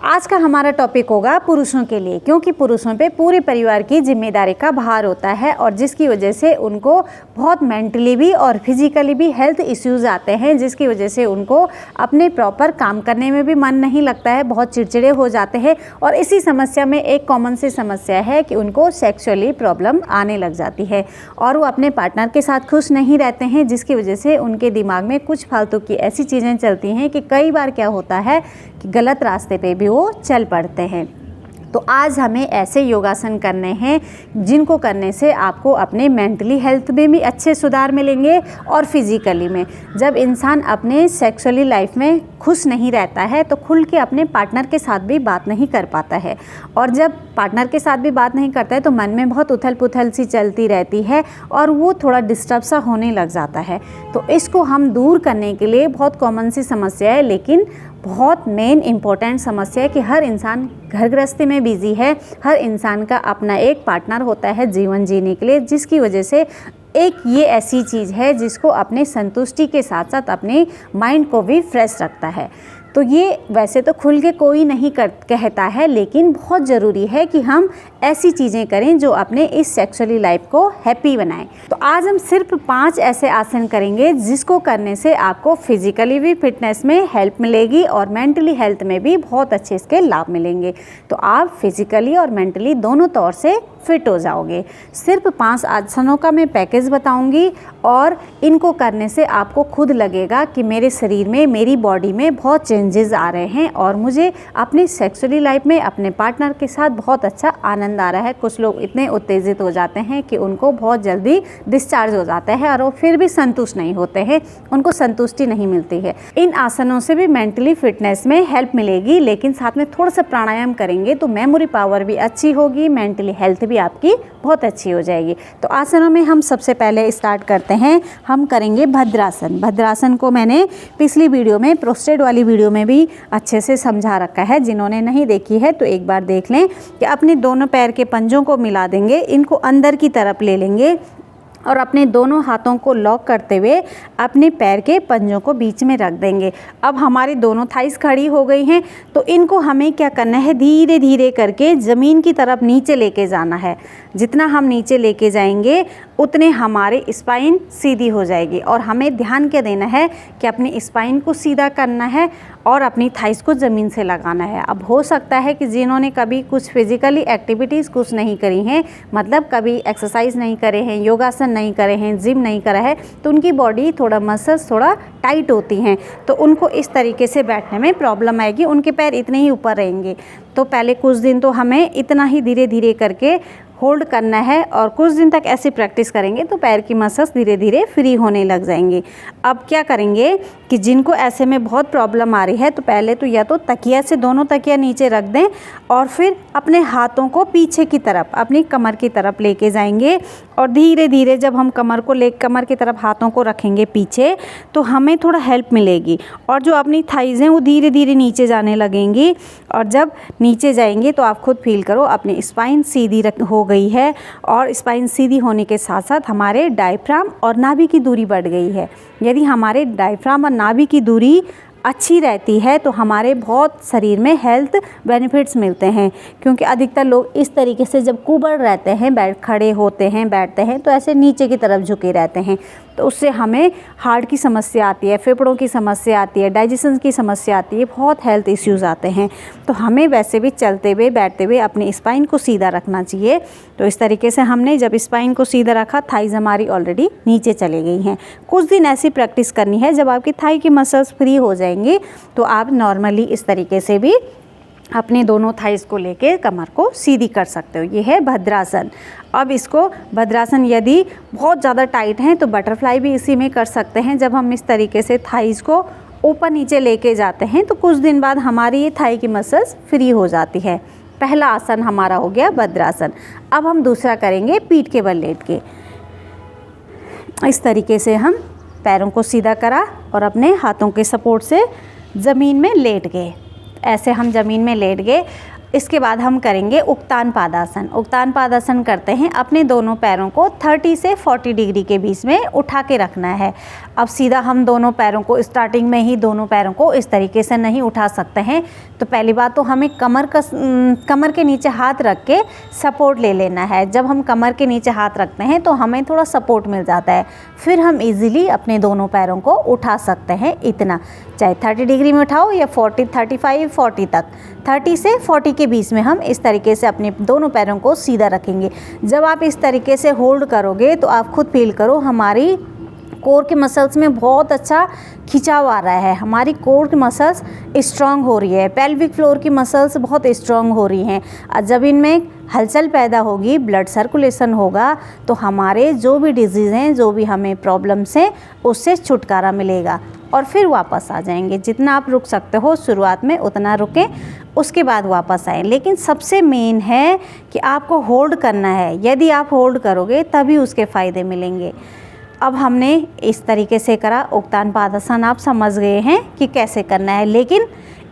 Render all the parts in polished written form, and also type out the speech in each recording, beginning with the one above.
आज का हमारा टॉपिक होगा पुरुषों के लिए, क्योंकि पुरुषों पे पूरे परिवार की जिम्मेदारी का भार होता है और जिसकी वजह से उनको बहुत मेंटली भी और फिजिकली भी हेल्थ इश्यूज़ आते हैं, जिसकी वजह से उनको अपने प्रॉपर काम करने में भी मन नहीं लगता है, बहुत चिड़चिड़े हो जाते हैं। और इसी समस्या में एक कॉमन सी समस्या है कि उनको सेक्सुअली प्रॉब्लम आने लग जाती है और वो अपने पार्टनर के साथ खुश नहीं रहते हैं, जिसकी वजह से उनके दिमाग में कुछ फालतू की ऐसी चीज़ें चलती हैं कि कई बार क्या होता है कि गलत रास्ते पे भी वो चल पड़ते हैं। तो आज हमें ऐसे योगासन करने हैं जिनको करने से आपको अपने मेंटली हेल्थ में भी अच्छे सुधार मिलेंगे और फिज़िकली में। जब इंसान अपने सेक्सुअली लाइफ में खुश नहीं रहता है तो खुल के अपने पार्टनर के साथ भी बात नहीं कर पाता है, और जब पार्टनर के साथ भी बात नहीं करता है तो मन में बहुत उथल पुथल सी चलती रहती है और वो थोड़ा डिस्टर्ब सा होने लग जाता है। तो इसको हम दूर करने के लिए बहुत कॉमन सी समस्या है, लेकिन बहुत मेन इम्पोर्टेंट समस्या है कि हर इंसान घर गृहस्थी में बिजी है, हर इंसान का अपना एक पार्टनर होता है जीवन जीने के लिए, जिसकी वजह से एक ये ऐसी चीज़ है जिसको अपने संतुष्टि के साथ साथ अपने माइंड को भी फ्रेश रखता है। तो ये वैसे तो खुल के कोई नहीं कहता है, लेकिन बहुत ज़रूरी है कि हम ऐसी चीज़ें करें जो अपने इस सेक्सुअली लाइफ को हैप्पी बनाएं। तो आज हम सिर्फ 5 ऐसे आसन करेंगे जिसको करने से आपको फिजिकली भी फिटनेस में हेल्प मिलेगी और मेंटली हेल्थ में भी बहुत अच्छे इसके लाभ मिलेंगे। तो आप फिजिकली और मेंटली दोनों तौर से फिट हो जाओगे। सिर्फ 5 आसनों का मैं पैकेज बताऊंगी और इनको करने से आपको खुद लगेगा कि मेरे शरीर में, मेरी बॉडी में बहुत चेंजेस आ रहे हैं और मुझे अपनी सेक्सुअली लाइफ में अपने पार्टनर के साथ बहुत अच्छा आनंद आ रहा है। कुछ लोग इतने उत्तेजित हो जाते हैं कि उनको बहुत जल्दी डिस्चार्ज हो जाता है और वो फिर भी संतुष्ट नहीं होते हैं, उनको संतुष्टि नहीं मिलती है। इन आसनों से भी मेंटली फिटनेस में हेल्प मिलेगी, लेकिन साथ में थोड़ा सा प्राणायाम करेंगे तो मेमोरी पावर भी अच्छी होगी, मेंटली हेल्थ भी आपकी बहुत अच्छी हो जाएगी। तो आसनों में हम सबसे पहले स्टार्ट करते हैं, हम करेंगे भद्रासन। भद्रासन को मैंने पिछली वीडियो में, प्रोस्टेट वाली वीडियो में भी अच्छे से समझा रखा है, जिन्होंने नहीं देखी है तो एक बार देख लें। कि अपने दोनों पैर के पंजों को मिला देंगे, इनको अंदर की तरफ ले लेंगे और अपने दोनों हाथों को लॉक करते हुए अपने पैर के पंजों को बीच में रख देंगे। अब हमारी दोनों थाइस खड़ी हो गई हैं, तो इनको हमें क्या करना है, धीरे धीरे करके ज़मीन की तरफ नीचे लेके जाना है। जितना हम नीचे लेके जाएंगे उतने हमारे स्पाइन सीधी हो जाएगी और हमें ध्यान क्या देना है कि अपनी स्पाइन को सीधा करना है और अपनी थाइस को ज़मीन से लगाना है। अब हो सकता है कि जिन्होंने कभी कुछ फिजिकली एक्टिविटीज़ कुछ नहीं करी हैं, मतलब कभी एक्सरसाइज नहीं करे हैं, योगासन नहीं करे हैं, जिम नहीं करा है, तो उनकी बॉडी थोड़ा मसल्स थोड़ा टाइट होती हैं, तो उनको इस तरीके से बैठने में प्रॉब्लम आएगी, उनके पैर इतने ही ऊपर रहेंगे। तो पहले कुछ दिन तो हमें इतना ही धीरे धीरे करके होल्ड करना है और कुछ दिन तक ऐसी प्रैक्टिस करेंगे तो पैर की मसल्स धीरे धीरे फ्री होने लग जाएंगी। अब क्या करेंगे कि जिनको ऐसे में बहुत प्रॉब्लम आ रही है तो पहले तो या तो तकिया से दोनों तकिया नीचे रख दें और फिर अपने हाथों को पीछे की तरफ अपनी कमर की तरफ लेके जाएंगे और धीरे धीरे जब हम कमर की तरफ हाथों को रखेंगे पीछे तो हमें थोड़ा हेल्प मिलेगी और जो अपनी थाइज़ हैं वो धीरे धीरे नीचे जाने लगेंगी। और जब नीचे जाएंगे तो आप खुद फील करो अपनी स्पाइन सीधी हो गई है और स्पाइन सीधी होने के साथ साथ हमारे डायफ्राम और नाभि की दूरी बढ़ गई है। यदि हमारे डायफ्राम और नाभि की दूरी अच्छी रहती है तो हमारे बहुत शरीर में हेल्थ बेनिफिट्स मिलते हैं, क्योंकि अधिकतर लोग इस तरीके से जब कुबड़ रहते हैं, खड़े होते हैं, बैठते हैं तो ऐसे नीचे की तरफ झुके रहते हैं, तो उससे हमें हार्ट की समस्या आती है, फेफड़ों की समस्या आती है, डाइजेशन की समस्या आती है, बहुत हेल्थ इश्यूज़ आते हैं। तो हमें वैसे भी चलते हुए बैठते हुए अपनी स्पाइन को सीधा रखना चाहिए। तो इस तरीके से हमने जब स्पाइन को सीधा रखा, थाइज़ हमारी ऑलरेडी नीचे चली गई हैं। कुछ दिन ऐसी प्रैक्टिस करनी है, जब आपकी थाई की मसल्स फ्री हो जाएंगी तो आप नॉर्मली इस तरीके से भी अपने दोनों थाइस को लेके कमर को सीधी कर सकते हो। ये है भद्रासन। अब इसको भद्रासन यदि बहुत ज़्यादा टाइट हैं तो बटरफ्लाई भी इसी में कर सकते हैं। जब हम इस तरीके से थाइस को ऊपर नीचे लेके जाते हैं तो कुछ दिन बाद हमारी ये थाई की मसल्स फ्री हो जाती है। पहला आसन हमारा हो गया भद्रासन। अब हम दूसरा करेंगे पीठ के बल लेट के। इस तरीके से हम पैरों को सीधा करा और अपने हाथों के सपोर्ट से ज़मीन में लेट गए। ऐसे हम ज़मीन में लेट गए। इसके बाद हम करेंगे उक्तान पादासन। उक्तान पादासन करते हैं, अपने दोनों पैरों को 30 से 40 डिग्री के बीच में उठा के रखना है। अब सीधा हम दोनों पैरों को स्टार्टिंग में ही दोनों पैरों को इस तरीके से नहीं उठा सकते हैं। तो पहली बात तो हमें कमर के नीचे हाथ रख के सपोर्ट ले लेना है। जब हम कमर के नीचे हाथ रखते हैं तो हमें थोड़ा सपोर्ट मिल जाता है, फिर हम इजीली अपने दोनों पैरों को उठा सकते हैं। इतना, चाहे 30 डिग्री में उठाओ या 40, 35, 40 तक, 30 से 40 के बीच में हम इस तरीके से अपने दोनों पैरों को सीधा रखेंगे। जब आप इस तरीके से होल्ड करोगे तो आप खुद फील करो हमारी कोर के मसल्स में बहुत अच्छा खिंचाव आ रहा है, हमारी कोर की मसल्स स्ट्रांग हो रही है, पेल्विक फ्लोर की मसल्स बहुत स्ट्रांग हो रही हैं। और जब इनमें हलचल पैदा होगी, ब्लड सर्कुलेशन होगा, तो हमारे जो भी डिजीज़ हैं, जो भी हमें प्रॉब्लम्स हैं, उससे छुटकारा मिलेगा और फिर वापस आ जाएंगे। जितना आप रुक सकते हो शुरुआत में उतना रुकें, उसके बाद वापस आएँ। लेकिन सबसे मेन है कि आपको होल्ड करना है। यदि आप होल्ड करोगे तभी उसके फ़ायदे मिलेंगे। अब हमने इस तरीके से करा, उक्तान पादासन आप समझ गए हैं कि कैसे करना है। लेकिन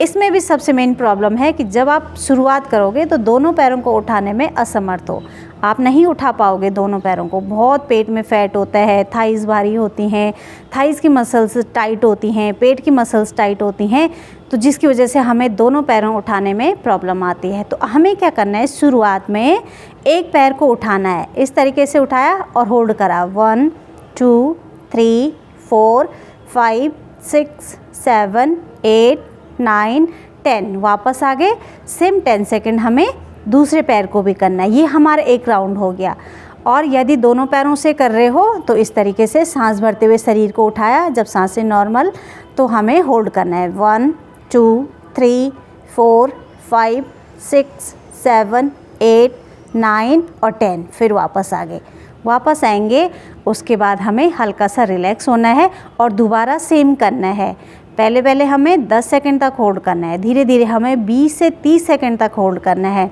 इसमें भी सबसे मेन प्रॉब्लम है कि जब आप शुरुआत करोगे तो दोनों पैरों को उठाने में असमर्थ हो, आप नहीं उठा पाओगे दोनों पैरों को। बहुत पेट में फैट होता है, थाइज़ भारी होती हैं, थाइज़ की मसल्स टाइट होती हैं, पेट की मसल्स टाइट होती हैं, तो जिसकी वजह से हमें दोनों पैरों उठाने में प्रॉब्लम आती है। तो हमें क्या करना है, शुरुआत में एक पैर को उठाना है। इस तरीके से उठाया और होल्ड करा, 1 2 3 4 5 6 7 8 9 10, वापस आ गए। सेम 10 सेकेंड हमें दूसरे पैर को भी करना है। ये हमारा एक राउंड हो गया। और यदि दोनों पैरों से कर रहे हो तो इस तरीके से सांस भरते हुए शरीर को उठाया, जब सांसें नॉर्मल, तो हमें होल्ड करना है 1 2 3 4 5 6 7 8 9 और 10, फिर वापस आ गए। वापस आएंगे, उसके बाद हमें हल्का सा रिलैक्स होना है और दोबारा सेम करना है। पहले हमें 10 सेकंड तक होल्ड करना है, धीरे धीरे हमें 20 से 30 सेकंड तक होल्ड करना है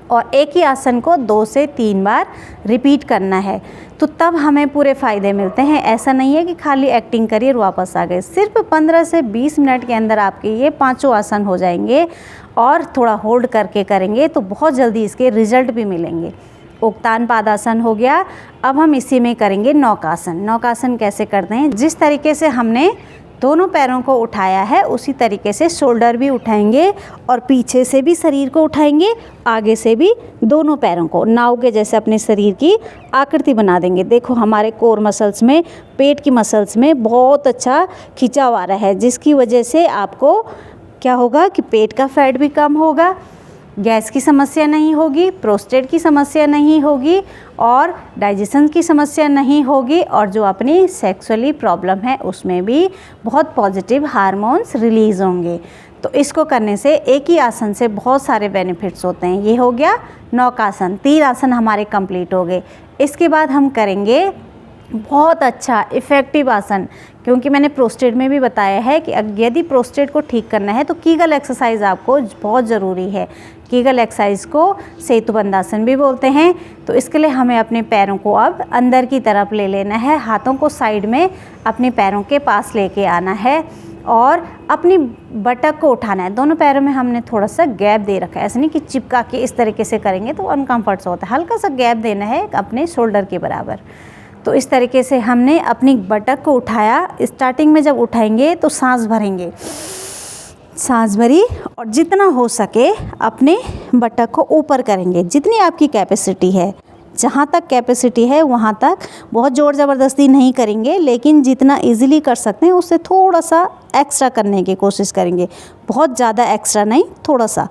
और एक ही आसन को 2 से 3 बार रिपीट करना है। तो तब हमें पूरे फ़ायदे मिलते हैं। ऐसा नहीं है कि खाली एक्टिंग करिए और वापस आ गए। सिर्फ 15 से 20 मिनट के अंदर आपके ये 5 आसन हो जाएंगे और थोड़ा होल्ड करके करेंगे तो बहुत जल्दी इसके रिजल्ट भी मिलेंगे। उक्तान पादासन हो गया। अब हम इसी में करेंगे नौकासन। नौकासन कैसे करते हैं, जिस तरीके से हमने दोनों पैरों को उठाया है उसी तरीके से शोल्डर भी उठाएंगे और पीछे से भी शरीर को उठाएंगे, आगे से भी दोनों पैरों को नाव के जैसे अपने शरीर की आकृति बना देंगे। देखो हमारे कोर मसल्स में, पेट की मसल्स में बहुत अच्छा खिंचाव आ रहा है, जिसकी वजह से आपको क्या होगा कि पेट का फैट भी कम होगा, गैस की समस्या नहीं होगी, प्रोस्टेट की समस्या नहीं होगी और डाइजेशन की समस्या नहीं होगी, और जो अपनी सेक्सुअली प्रॉब्लम है उसमें भी बहुत पॉजिटिव हार्मोन्स रिलीज़ होंगे। तो इसको करने से एक ही आसन से बहुत सारे बेनिफिट्स होते हैं। ये हो गया नौकासन, 3 आसन हमारे कंप्लीट हो गए। इसके बाद हम करेंगे बहुत अच्छा इफ़ेक्टिव आसन, क्योंकि मैंने प्रोस्टेट में भी बताया है कि यदि प्रोस्टेट को ठीक करना है तो कीगल एक्सरसाइज आपको बहुत ज़रूरी है। कीगल एक्सरसाइज को सेतुबंधासन भी बोलते हैं। तो इसके लिए हमें अपने पैरों को अब अंदर की तरफ ले लेना है, हाथों को साइड में अपने पैरों के पास लेके आना है और अपनी बटक को उठाना है। दोनों पैरों में हमने थोड़ा सा गैप दे रखा है, ऐसा नहीं कि चिपका के इस तरीके से करेंगे तो अनकम्फर्ट होता है, हल्का सा गैप देना है अपने शोल्डर के बराबर। तो इस तरीके से हमने अपनी बटक को उठाया। स्टार्टिंग में जब उठाएंगे तो सांस भरेंगे, सांस भरी और जितना हो सके अपने बटक को ऊपर करेंगे, जितनी आपकी कैपेसिटी है, जहाँ तक कैपेसिटी है वहाँ तक। बहुत ज़ोर ज़बरदस्ती नहीं करेंगे, लेकिन जितना इजीली कर सकते हैं उससे थोड़ा सा एक्स्ट्रा करने की कोशिश करेंगे, बहुत ज़्यादा एक्स्ट्रा नहीं, थोड़ा सा।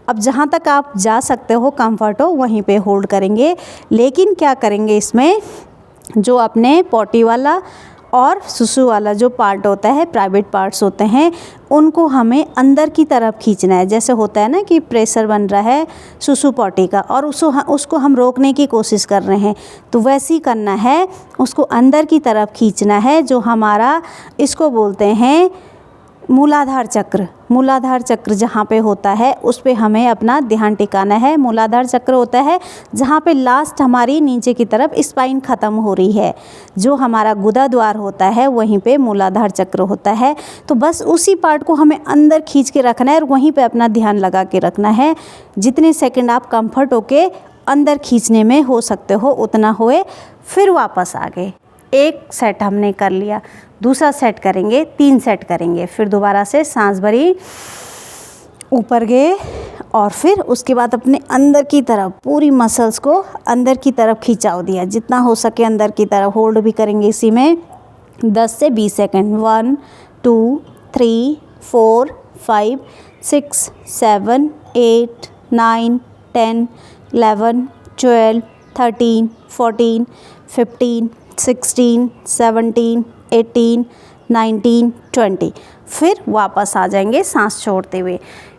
अब जहाँ तक आप जा सकते हो, कंफर्ट हो, वहीं पे होल्ड करेंगे। लेकिन क्या करेंगे, इसमें जो अपने पॉटी वाला और सुसु वाला जो पार्ट होता है, प्राइवेट पार्ट्स होते हैं, उनको हमें अंदर की तरफ खींचना है। जैसे होता है ना कि प्रेशर बन रहा है सुसु पॉटी का और उसको हम रोकने की कोशिश कर रहे हैं, तो वैसे ही करना है, उसको अंदर की तरफ खींचना है। जो हमारा इसको बोलते हैं मूलाधार चक्र जहाँ पे होता है उस पे हमें अपना ध्यान टिकाना है। मूलाधार चक्र होता है जहाँ पे लास्ट हमारी नीचे की तरफ स्पाइन ख़त्म हो रही है, जो हमारा गुदा द्वार होता है वहीं पे मूलाधार चक्र होता है। तो बस उसी पार्ट को हमें अंदर खींच के रखना है और वहीं पे अपना ध्यान लगा के रखना है। जितने सेकंड आप कंफर्ट होके अंदर खींचने में हो सकते हो उतना होए, फिर वापस आ गए। एक सेट हमने कर लिया, दूसरा सेट करेंगे, 3 सेट करेंगे, फिर दोबारा से सांस भरी, ऊपर गए और फिर उसके बाद अपने अंदर की तरफ पूरी मसल्स को अंदर की तरफ खिंचाव दिया, जितना हो सके अंदर की तरफ। होल्ड भी करेंगे इसी में 10 से 20 सेकंड। 1 2 3 4 5 6 7 8 9 10 11 12 13 14 15 16 17 18 19 20। फिर वापस आ जाएंगे सांस छोड़ते हुए।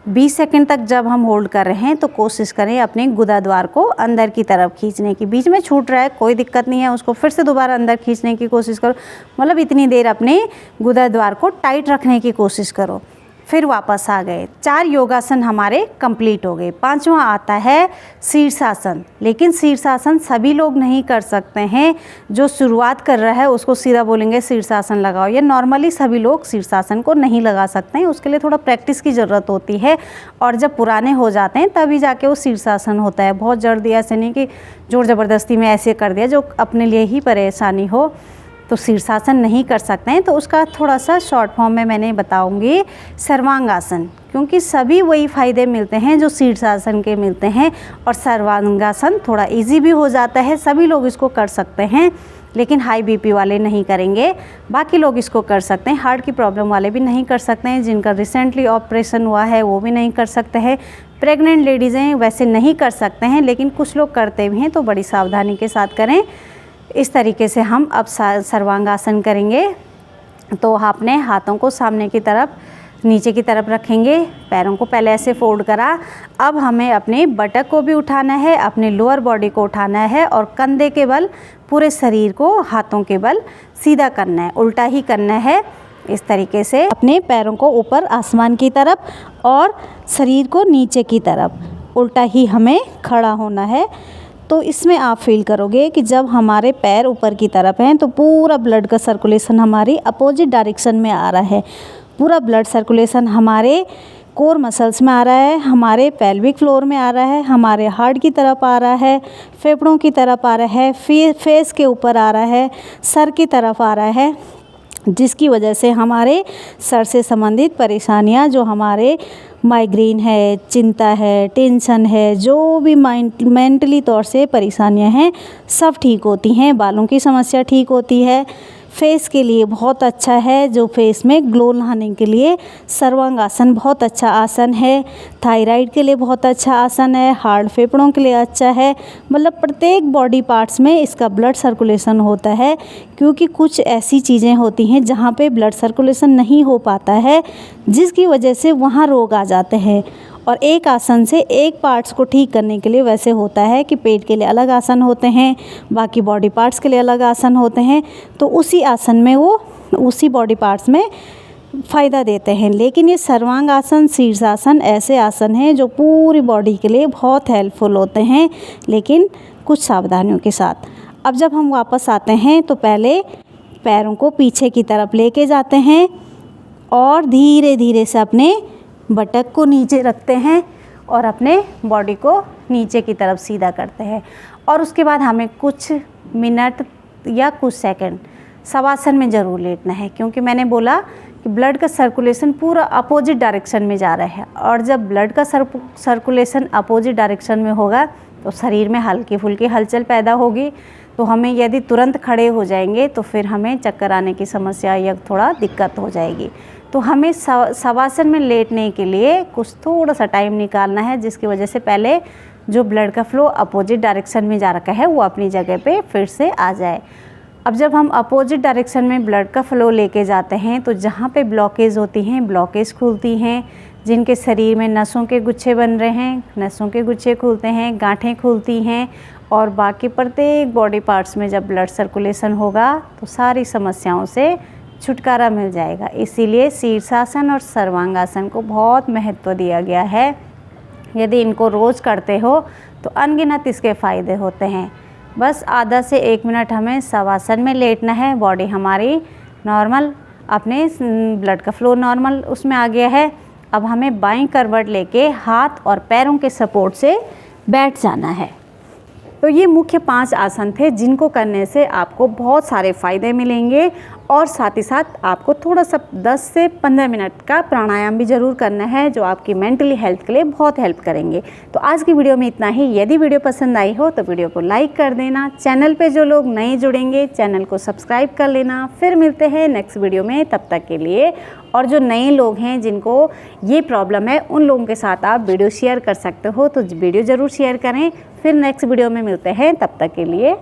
20 सेकंड तक जब हम होल्ड कर रहे हैं तो कोशिश करें अपने गुदा द्वार को अंदर की तरफ खींचने की। बीच में छूट रहा है कोई दिक्कत नहीं है, उसको फिर से दोबारा अंदर खींचने की कोशिश करो। मतलब इतनी देर अपने गुदा द्वार को टाइट रखने की कोशिश करो। फिर वापस आ गए। 4 योगासन हमारे कंप्लीट हो गए। 5वां आता है शीर्षासन। लेकिन शीर्षासन सभी लोग नहीं कर सकते हैं। जो शुरुआत कर रहा है उसको सीधा बोलेंगे शीर्षासन लगाओ, ये नॉर्मली सभी लोग शीर्षासन को नहीं लगा सकते हैं। उसके लिए थोड़ा प्रैक्टिस की ज़रूरत होती है और जब पुराने हो जाते हैं तभी जाके वो शीर्षासन होता है। बहुत जल्दी ऐसे नहीं कि जोर ज़बरदस्ती में ऐसे कर दिया जो अपने लिए ही परेशानी हो, तो शीर्षासन नहीं कर सकते हैं। तो उसका थोड़ा सा शॉर्ट फॉर्म में मैंने बताऊंगी सर्वांगासन, क्योंकि सभी वही फ़ायदे मिलते हैं जो शीर्षासन के मिलते हैं। और सर्वांगासन थोड़ा इजी भी हो जाता है, सभी लोग इसको कर सकते हैं, लेकिन हाई बीपी वाले नहीं करेंगे। बाकी लोग इसको कर सकते हैं। हार्ट की प्रॉब्लम वाले भी नहीं कर सकते हैं, जिनका रिसेंटली ऑपरेशन हुआ है वो भी नहीं कर सकते हैं। प्रेग्नेंट लेडीज़ हैं वैसे नहीं कर सकते हैं, लेकिन कुछ लोग करते भी हैं, तो बड़ी सावधानी के साथ करें। इस तरीके से हम अब सर्वांगासन करेंगे। तो अपने हाथों को सामने की तरफ नीचे की तरफ रखेंगे, पैरों को पहले ऐसे फोल्ड करा। अब हमें अपने बटक को भी उठाना है, अपने लोअर बॉडी को उठाना है और कंधे के बल पूरे शरीर को हाथों के बल सीधा करना है, उल्टा ही करना है। इस तरीके से अपने पैरों को ऊपर आसमान की तरफ और शरीर को नीचे की तरफ उल्टा ही हमें खड़ा होना है। तो इसमें आप फील करोगे कि जब हमारे पैर ऊपर की तरफ हैं तो पूरा ब्लड का सर्कुलेशन हमारी अपोजिट डायरेक्शन में आ रहा है। पूरा ब्लड सर्कुलेशन हमारे कोर मसल्स में आ रहा है, हमारे पेल्विक फ्लोर में आ रहा है, हमारे हार्ट की तरफ आ रहा है, फेफड़ों की तरफ आ रहा है, फेस के ऊपर आ रहा है, सर की तरफ आ रहा है, जिसकी वजह से हमारे सर से संबंधित परेशानियां, जो हमारे माइग्रेन है, चिंता है, टेंशन है, जो भी मेंटली तौर से परेशानियां हैं, सब ठीक होती हैं। बालों की समस्या ठीक होती है। फेस के लिए बहुत अच्छा है, जो फेस में ग्लो लाने के लिए सर्वांगासन बहुत अच्छा आसन है। थायराइड के लिए बहुत अच्छा आसन है, हार्ट फेफड़ों के लिए अच्छा है। मतलब प्रत्येक बॉडी पार्ट्स में इसका ब्लड सर्कुलेशन होता है, क्योंकि कुछ ऐसी चीज़ें होती हैं जहाँ पे ब्लड सर्कुलेशन नहीं हो पाता है, जिसकी वजह से वहाँ रोग आ जाते हैं। और एक आसन से एक पार्ट्स को ठीक करने के लिए वैसे होता है कि पेट के लिए अलग आसन होते हैं, बाकी बॉडी पार्ट्स के लिए अलग आसन होते हैं, तो उसी आसन में वो उसी बॉडी पार्ट्स में फ़ायदा देते हैं। लेकिन ये सर्वांगासन, शीर्षासन ऐसे आसन हैं जो पूरी बॉडी के लिए बहुत हेल्पफुल होते हैं, लेकिन कुछ सावधानियों के साथ। अब जब हम वापस आते हैं तो पहले पैरों को पीछे की तरफ लेके जाते हैं और धीरे धीरे से अपने बटक को नीचे रखते हैं और अपने बॉडी को नीचे की तरफ सीधा करते हैं। और उसके बाद हमें कुछ मिनट या कुछ सेकंड शवासन में ज़रूर लेटना है, क्योंकि मैंने बोला कि ब्लड का सर्कुलेशन पूरा अपोजिट डायरेक्शन में जा रहा है। और जब ब्लड का सर्कुलेशन अपोजिट डायरेक्शन में होगा तो शरीर में हल्की फुल्की हलचल पैदा होगी। तो हमें यदि तुरंत खड़े हो जाएंगे तो फिर हमें चक्कर आने की समस्या या थोड़ा दिक्कत हो जाएगी। तो हमें शवासन में लेटने के लिए कुछ थोड़ा सा टाइम निकालना है, जिसकी वजह से पहले जो ब्लड का फ्लो अपोजिट डायरेक्शन में जा रखा है वो अपनी जगह पे फिर से आ जाए। अब जब हम अपोजिट डायरेक्शन में ब्लड का फ्लो लेके जाते हैं तो जहाँ पे ब्लॉकेज होती हैं, ब्लॉकेज खुलती हैं। जिनके शरीर में नसों के गुच्छे बन रहे हैं, नसों के गुच्छे खुलते हैं, गांठें खुलती हैं। और बाकी प्रत्येक बॉडी पार्ट्स में जब ब्लड सर्कुलेशन होगा तो सारी समस्याओं से छुटकारा मिल जाएगा। इसीलिए शीर्षासन और सर्वांगासन को बहुत महत्व दिया गया है। यदि इनको रोज़ करते हो तो अनगिनत इसके फ़ायदे होते हैं। बस आधा से 1 मिनट हमें शवासन में लेटना है। बॉडी हमारी नॉर्मल, अपने ब्लड का फ्लो नॉर्मल उसमें आ गया है। अब हमें बाईं करवट लेके हाथ और पैरों के सपोर्ट से बैठ जाना है। तो ये मुख्य 5 आसन थे जिनको करने से आपको बहुत सारे फ़ायदे मिलेंगे और साथ ही साथ आपको थोड़ा सा 10 से 15 मिनट का प्राणायाम भी ज़रूर करना है जो आपकी मेंटली हेल्थ के लिए बहुत हेल्प करेंगे। तो आज की वीडियो में इतना ही। यदि वीडियो पसंद आई हो तो वीडियो को लाइक कर देना। चैनल पे जो लोग नए जुड़ेंगे चैनल को सब्सक्राइब कर लेना। फिर मिलते हैं नेक्स्ट वीडियो में, तब तक के लिए। और जो नए लोग हैं जिनको ये प्रॉब्लम है उन लोगों के साथ आप वीडियो शेयर कर सकते हो, तो वीडियो ज़रूर शेयर करें। फिर नेक्स्ट वीडियो में मिलते हैं, तब तक के लिए